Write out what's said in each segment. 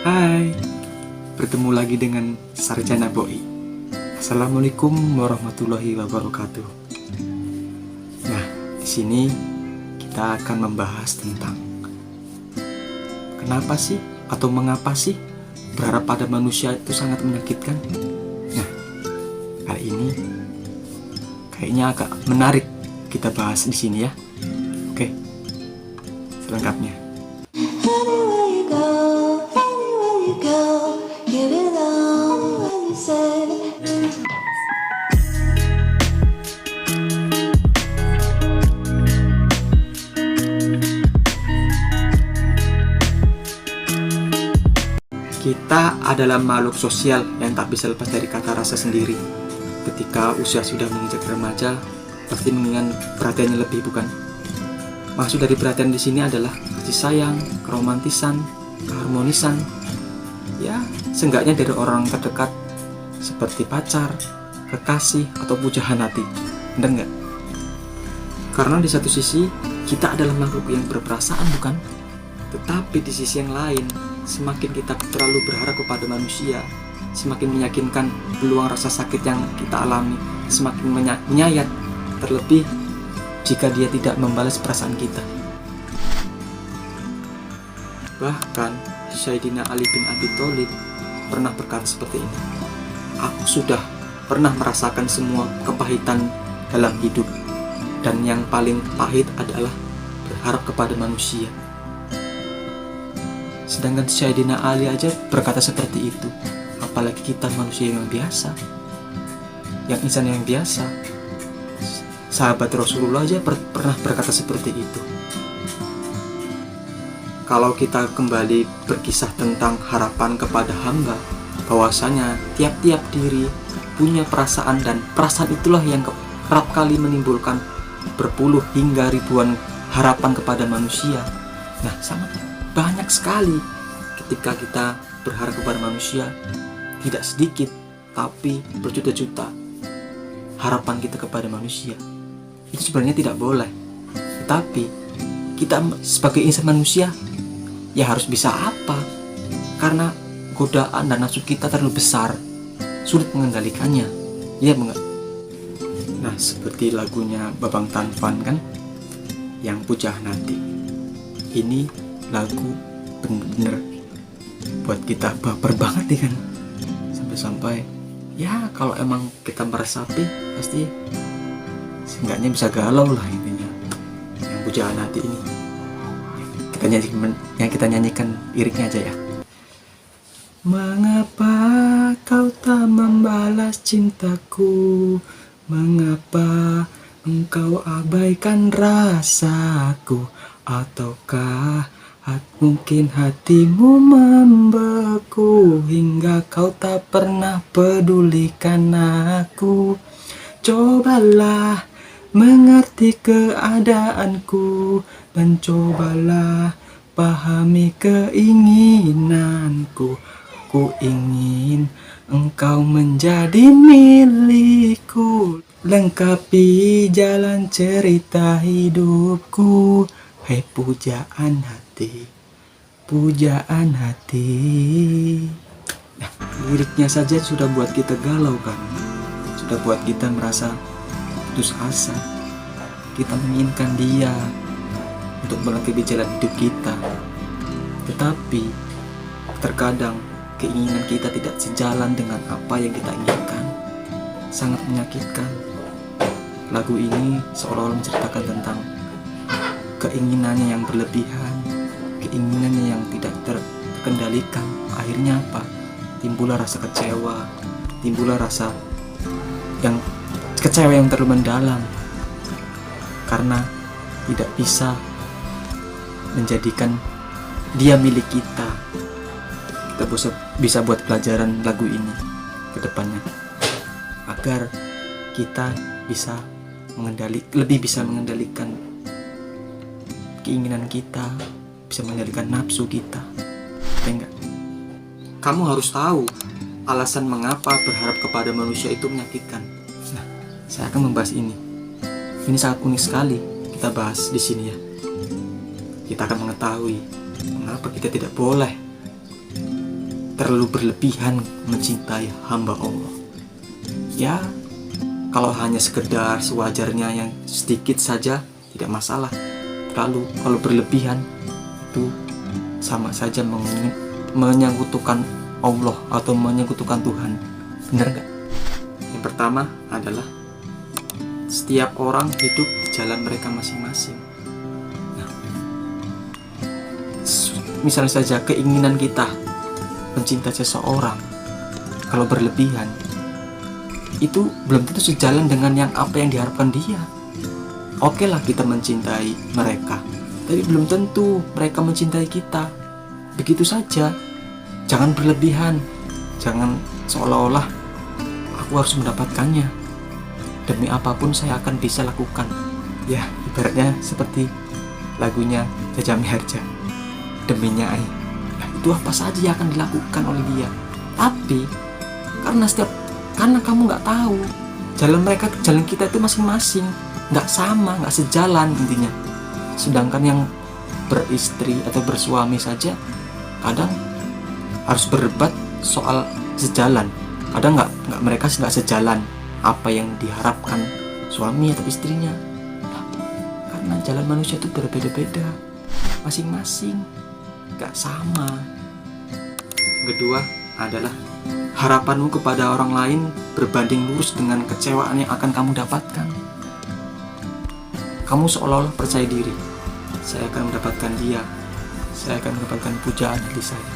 Hai, bertemu lagi dengan Sarjana Boi. Assalamualaikum warahmatullahi wabarakatuh. Nah, di sini kita akan membahas tentang kenapa sih atau mengapa sih berharap pada manusia itu sangat menyakitkan. Nah, kali ini kayaknya agak menarik kita bahas di sini ya. Oke, selengkapnya. Kita adalah makhluk sosial yang tak bisa lepas dari kata rasa sendiri. Ketika usia sudah menginjak remaja, pasti menginginkan perhatiannya lebih, bukan? Maksud dari perhatian di sini adalah kasih sayang, keromantisan, keharmonisan. Ya, seenggaknya dari orang terdekat seperti pacar, kekasih, atau pujaan hati. Bener nggak? Karena di satu sisi kita adalah makhluk yang berperasaan, bukan? Tetapi di sisi yang lain, semakin kita terlalu berharap kepada manusia, semakin meyakinkan peluang rasa sakit yang kita alami semakin menyayat, terlebih jika dia tidak membalas perasaan kita. Bahkan Sayyidina Ali bin Abi Thalib pernah berkata seperti ini, "Aku sudah pernah merasakan semua kepahitan dalam hidup, dan yang paling pahit adalah berharap kepada manusia." Sedangkan Sayyidina Ali aja berkata seperti itu, apalagi kita manusia yang biasa, yang insan yang biasa. Sahabat Rasulullah aja pernah berkata seperti itu. Kalau kita kembali berkisah tentang harapan kepada hamba, bahwasanya tiap-tiap diri punya perasaan, dan perasaan itulah yang kerap kali menimbulkan berpuluh hingga ribuan harapan kepada manusia. Nah, sangat banyak sekali ketika kita berharap kepada manusia, tidak sedikit tapi berjuta-juta harapan kita kepada manusia. Itu sebenarnya tidak boleh. Tetapi kita sebagai insan manusia ya harus bisa apa? Karena godaan dan nafsu kita terlalu besar, sulit mengendalikannya. Ya enggak? Nah, seperti lagunya Babang Tanpan kan, yang Pujaan Hati. Ini lagu bener-bener buat kita baper banget nih kan, sampai-sampai ya kalau emang kita meresapi pasti seenggaknya bisa galau lah intinya. Yang Pujaan Hati ini kita nyanyikan liriknya aja ya. Mengapa kau tak membalas cintaku, mengapa engkau abaikan rasaku, ataukah mungkin hatimu membeku hingga kau tak pernah pedulikan aku. Cobalah mengerti keadaanku dan cobalah pahami keinginanku. Ku ingin engkau menjadi milikku, lengkapi jalan cerita hidupku. Hei pujaan hati, pujaan hati. Nah, liriknya saja sudah buat kita galau kan, sudah buat kita merasa putus asa. Kita menginginkan dia untuk melengkapi jalan hidup kita, tetapi terkadang keinginan kita tidak sejalan dengan apa yang kita inginkan. Sangat menyakitkan. Lagu ini seolah-olah menceritakan tentang keinginannya yang berlebihan, keinginannya yang tidak terkendalikan. Akhirnya apa? Timbullah rasa kecewa, timbullah rasa yang kecewa yang terlalu mendalam, karena tidak bisa menjadikan dia milik kita. Kita bisa buat pelajaran lagu ini ke depannya, agar kita bisa lebih bisa mengendalikan keinginan kita, bisa mengendalikan nafsu kita. Ya enggak? Kamu harus tahu alasan mengapa berharap kepada manusia itu menyakitkan. Nah, saya akan membahas ini. Ini sangat unik sekali kita bahas di sini ya. Kita akan mengetahui mengapa kita tidak boleh terlalu berlebihan mencintai hamba Allah. Ya, kalau hanya sekedar sewajarnya yang sedikit saja tidak masalah. Lalu kalau berlebihan itu sama saja menyangkutukan Allah atau menyangkutukan Tuhan. Benar nggak? Yang pertama adalah setiap orang hidup di jalan mereka masing-masing. Nah, misalnya saja keinginan kita mencintai seseorang, kalau berlebihan itu belum tentu sejalan dengan apa yang diharapkan dia. Oke lah kita mencintai mereka, tapi belum tentu mereka mencintai kita. Begitu saja. Jangan berlebihan. Jangan seolah-olah aku harus mendapatkannya. Demi apapun saya akan bisa lakukan. Ya, ibaratnya seperti lagunya Jaja Miharja, Demi Nyai. Nah, itu apa saja yang akan dilakukan oleh dia. Tapi karena kamu nggak tahu jalan mereka, jalan kita itu masing-masing, nggak sama, nggak sejalan intinya. Sedangkan yang beristri atau bersuami saja kadang harus berdebat soal sejalan. Kadang mereka nggak sejalan apa yang diharapkan suami atau istrinya. Nah, karena jalan manusia itu berbeda-beda, masing-masing nggak sama. Yang kedua adalah harapanmu kepada orang lain berbanding lurus dengan kecewaan yang akan kamu dapatkan. Kamu seolah-olah percaya diri, saya akan mendapatkan dia, saya akan mendapatkan pujaan dari saya.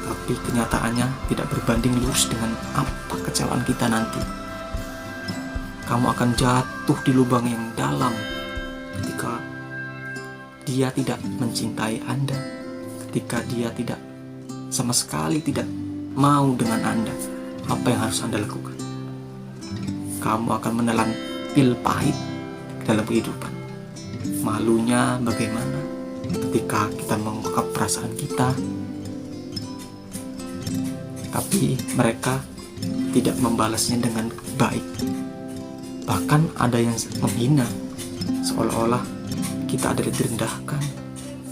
Tapi kenyataannya tidak berbanding lurus dengan apa kecewaan kita nanti. Kamu akan jatuh di lubang yang dalam ketika dia tidak mencintai Anda, ketika dia tidak sama sekali tidak mau dengan Anda. Apa yang harus Anda lakukan? Kamu akan menelan pil pahit dalam kehidupan. Malunya bagaimana ketika kita mengungkap perasaan kita, tapi mereka tidak membalasnya dengan baik. Bahkan ada yang menghina, seolah-olah kita adalah direndahkan.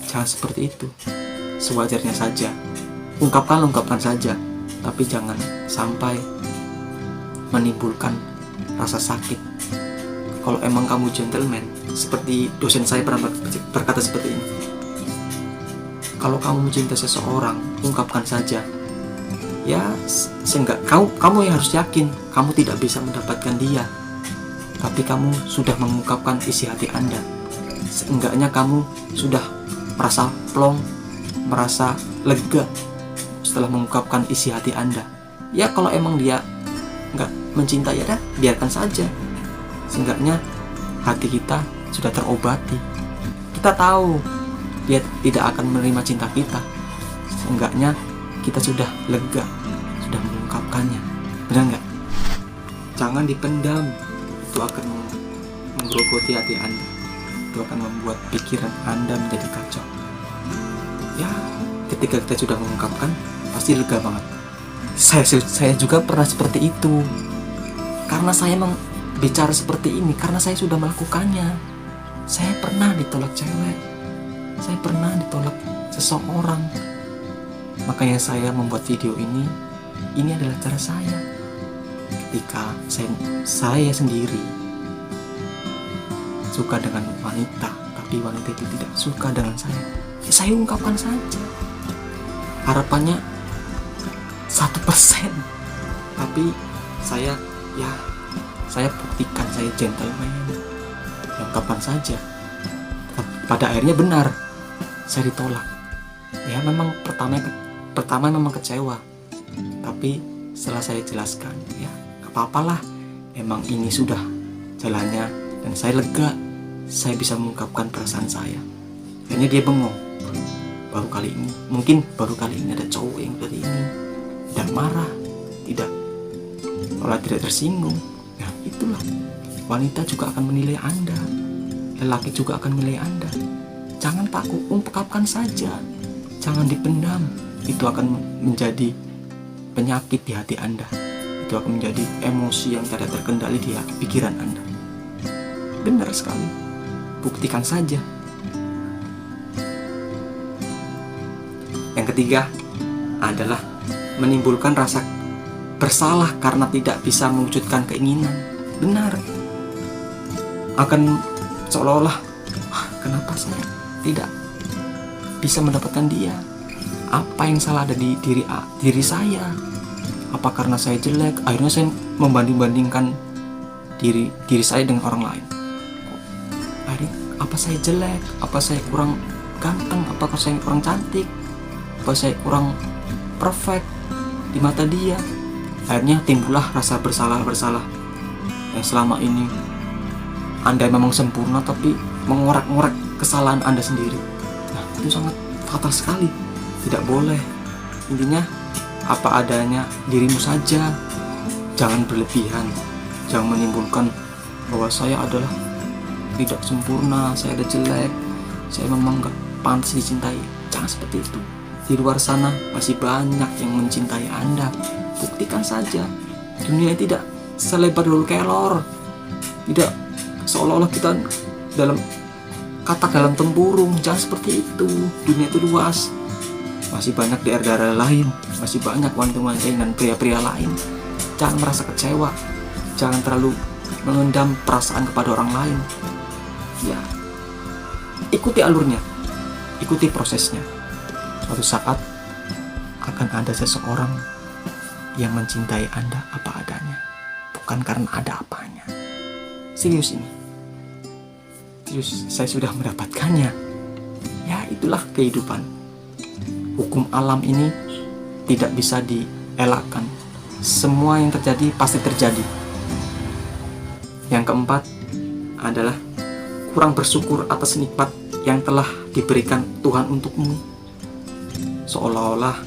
Jangan seperti itu. Sewajarnya saja. Ungkapkan saja, tapi jangan sampai menimbulkan rasa sakit. Kalau emang kamu gentleman, seperti dosen saya pernah berkata seperti ini, kalau kamu mencintai seseorang, ungkapkan saja. Ya, sehingga kamu yang harus yakin kamu tidak bisa mendapatkan dia, tapi kamu sudah mengungkapkan isi hati Anda. Seenggaknya kamu sudah merasa plong, merasa lega setelah mengungkapkan isi hati Anda. Ya, kalau emang dia nggak mencintai, ya biarkan saja. Seenggaknya hati kita sudah terobati. Kita tahu dia tidak akan menerima cinta kita. Seenggaknya kita sudah lega, sudah mengungkapkannya. Benar nggak? Jangan dipendam. Itu akan menggerogoti hati Anda. Itu akan membuat pikiran Anda menjadi kacau. Ya, ketika kita sudah mengungkapkan, pasti lega banget. Saya juga pernah seperti itu. Karena saya bicara seperti ini, karena saya sudah melakukannya. Saya pernah ditolak cewek, saya pernah ditolak seseorang. Makanya saya membuat video ini adalah cara saya. Ketika saya sendiri suka dengan wanita, tapi wanita itu tidak suka dengan saya, ya saya ungkapkan saja. Harapannya 1%, tapi saya buktikan saya gentleman, ungkapkan saja. Pada akhirnya benar, saya ditolak. Ya memang pertama memang kecewa, tapi setelah saya jelaskan, ya gak apa-apalah, emang ini sudah jalannya, dan saya lega, saya bisa mengungkapkan perasaan saya. Akhirnya dia bengong. Mungkin baru kali ini ada cowok yang seperti ini, tidak marah, tidak tersinggung. Nah, itulah wanita juga akan menilai Anda, lelaki juga akan menilai Anda. Jangan takut, ungkapkan saja, jangan dipendam. Itu akan menjadi penyakit di hati Anda. Itu akan menjadi emosi yang tidak terkendali di pikiran Anda. Benar sekali, buktikan saja. Yang ketiga, adalah menimbulkan rasa bersalah karena tidak bisa mewujudkan keinginan. Benar. Akan seolah-olah, kenapa saya tidak bisa mendapatkan dia? Apa yang salah ada di diri saya? Apa karena saya jelek? Akhirnya saya membanding-bandingkan diri saya dengan orang lain. Akhirnya, apa saya jelek? Apa saya kurang ganteng? Apakah saya kurang cantik? Apa saya kurang perfect di mata dia? Akhirnya timbullah rasa bersalah yang selama ini Anda memang sempurna, tapi mengorek-ngorek kesalahan Anda sendiri. Nah, itu sangat fatal sekali. Tidak boleh. Intinya apa adanya dirimu saja. Jangan berlebihan. Jangan menimbulkan bahwa saya adalah tidak sempurna, saya ada jelek, saya memang gak pantas dicintai. Jangan seperti itu. Di luar sana masih banyak yang mencintai Anda. Buktikan saja. Dunia tidak selebar lulu kelor. Tidak seolah-olah kita dalam tempurung. Jangan seperti itu. Dunia itu luas. Masih banyak daerah-daerah lain, masih banyak wanita-wanita dan pria-pria lain. Jangan merasa kecewa. Jangan terlalu mengendam perasaan kepada orang lain. Ya, ikuti alurnya, ikuti prosesnya. Suatu saat akan ada seseorang yang mencintai Anda apa adanya, bukan karena ada apanya. Serius ini. Serius, saya sudah mendapatkannya. Ya, itulah kehidupan. Hukum alam ini tidak bisa dielakkan. Semua yang terjadi pasti terjadi. Yang keempat adalah kurang bersyukur atas nikmat yang telah diberikan Tuhan untukmu. Seolah-olah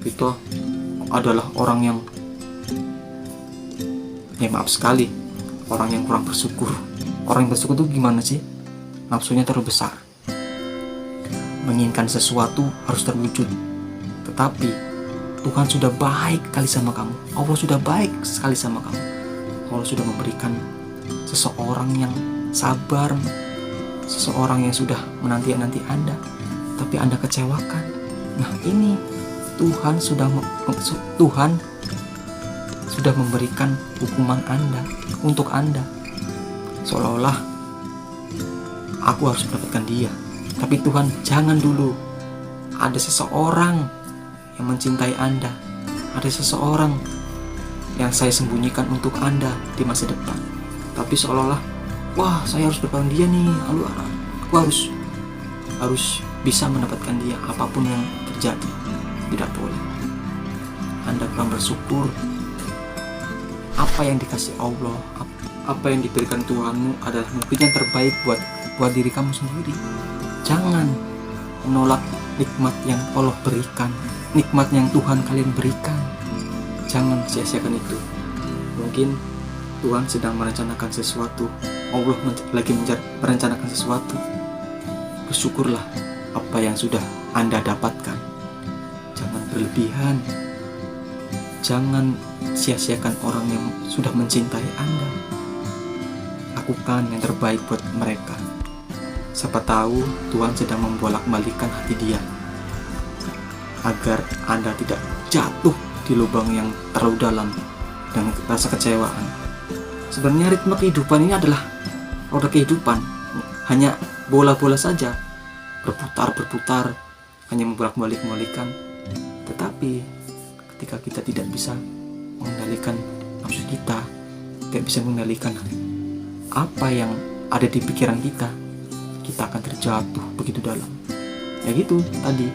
kita adalah orang yang maaf sekali, orang yang kurang bersyukur. Orang yang bersyukur itu gimana sih? Nafsunya terlalu besar. Menginginkan sesuatu harus terwujud. Tetapi Tuhan sudah baik kali sama kamu. Allah sudah baik sekali sama kamu. Allah sudah memberikan seseorang yang sabar, seseorang yang sudah menanti-nanti Anda, tapi Anda kecewakan. Nah, ini Tuhan sudah memberikan hukuman Anda untuk Anda. Seolah-olah aku harus mendapatkan dia. Tapi Tuhan, jangan dulu. Ada seseorang yang mencintai Anda. Ada seseorang yang saya sembunyikan untuk Anda di masa depan. Tapi seolah-olah, wah, saya harus mendapatkan dia nih. Aku harus bisa mendapatkan dia apapun yang terjadi. Tidak boleh. Anda kurang bersyukur. Apa yang dikasih Allah, apa yang diberikan Tuhanmu adalah mungkin yang terbaik buat diri kamu sendiri. Jangan menolak nikmat yang Allah berikan, nikmat yang Tuhan kalian berikan. Jangan sia-siakan itu. Mungkin Tuhan sedang merencanakan sesuatu, Allah lagi merencanakan sesuatu. Bersyukurlah apa yang sudah Anda dapatkan. Jangan berlebihan. Jangan sia-siakan orang yang sudah mencintai Anda. Lakukan yang terbaik buat mereka. Siapa tahu Tuhan sedang membolak-balikan hati dia agar Anda tidak jatuh di lubang yang terlalu dalam dengan rasa kecewaan. Sebenarnya ritme kehidupan ini adalah roda kehidupan, hanya bola-bola saja, berputar, hanya membolak-balikan. Tetapi ketika kita tidak bisa mengendalikan nafsu kita, tidak bisa mengendalikan apa yang ada di pikiran kita akan terjatuh begitu dalam. Ya gitu tadi,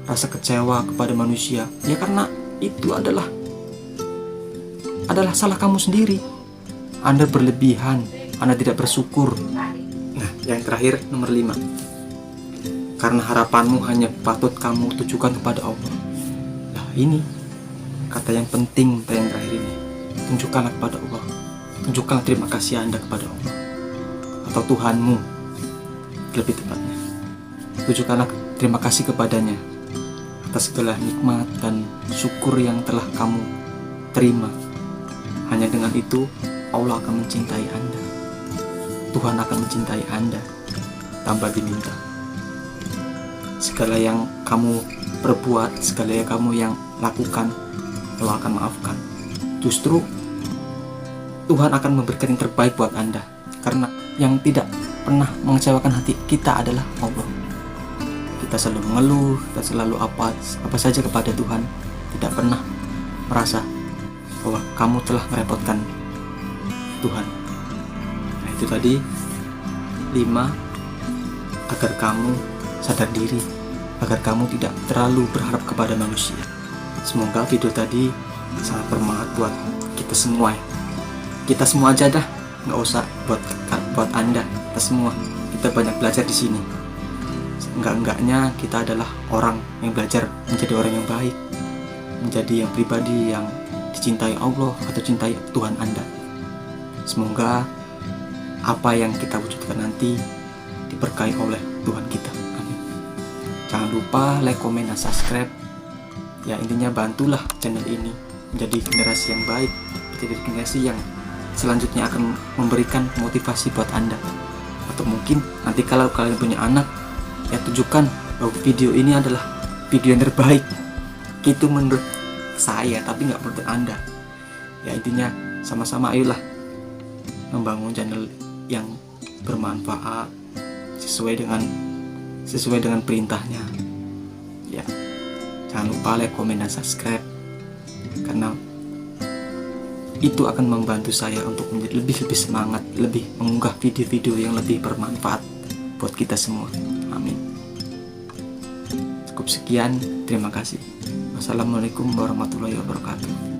rasa kecewa kepada manusia, ya karena itu adalah salah kamu sendiri. Anda berlebihan, Anda tidak bersyukur. Nah, yang terakhir nomor 5, karena harapanmu hanya patut kamu tujukan kepada Allah. Nah, ini kata yang penting, kata yang terakhir ini. Tunjukkanlah kepada Allah. Tunjukkanlah terima kasih Anda kepada Allah atau Tuhanmu. Lebih tepatnya, tunjukkanlah terima kasih kepadanya atas segala nikmat dan syukur yang telah kamu terima. Hanya dengan itu Allah akan mencintai Anda. Tuhan akan mencintai Anda tanpa diminta. Segala yang kamu perbuat, segala yang kamu yang lakukan, Allah akan maafkan. Justru Tuhan akan memberikan yang terbaik buat Anda, karena yang tidak pernah mengecewakan hati kita adalah Allah. Kita selalu mengeluh, kita selalu apa saja kepada Tuhan, tidak pernah merasa bahwa kamu telah merepotkan Tuhan. Nah, itu tadi 5 agar kamu sadar diri, agar kamu tidak terlalu berharap kepada manusia. Semoga video tadi sangat bermanfaat buat kita semua ya. Kita semua aja dah, nggak usah buat Anda, kita semua. Kita banyak belajar di sini. Enggaknya kita adalah orang yang belajar menjadi orang yang baik, menjadi yang pribadi yang dicintai Allah atau cintai Tuhan Anda. Semoga apa yang kita wujudkan nanti diberkahi oleh Tuhan kita. Amin. Jangan lupa like, komen, dan subscribe. Ya, intinya bantulah channel ini menjadi generasi yang baik, menjadi generasi yang selanjutnya akan memberikan motivasi buat Anda. Atau mungkin nanti kalau kalian punya anak, ya tunjukkan bahwa video ini adalah video yang terbaik. Itu menurut saya, tapi nggak menurut Anda. Ya, intinya sama-sama ayolah membangun channel yang bermanfaat sesuai dengan perintahnya. Ya, jangan lupa like, komen, dan subscribe, karena itu akan membantu saya untuk menjadi lebih semangat, lebih mengunggah video-video yang lebih bermanfaat buat kita semua. Amin. Cukup sekian, terima kasih. Wassalamualaikum warahmatullahi wabarakatuh.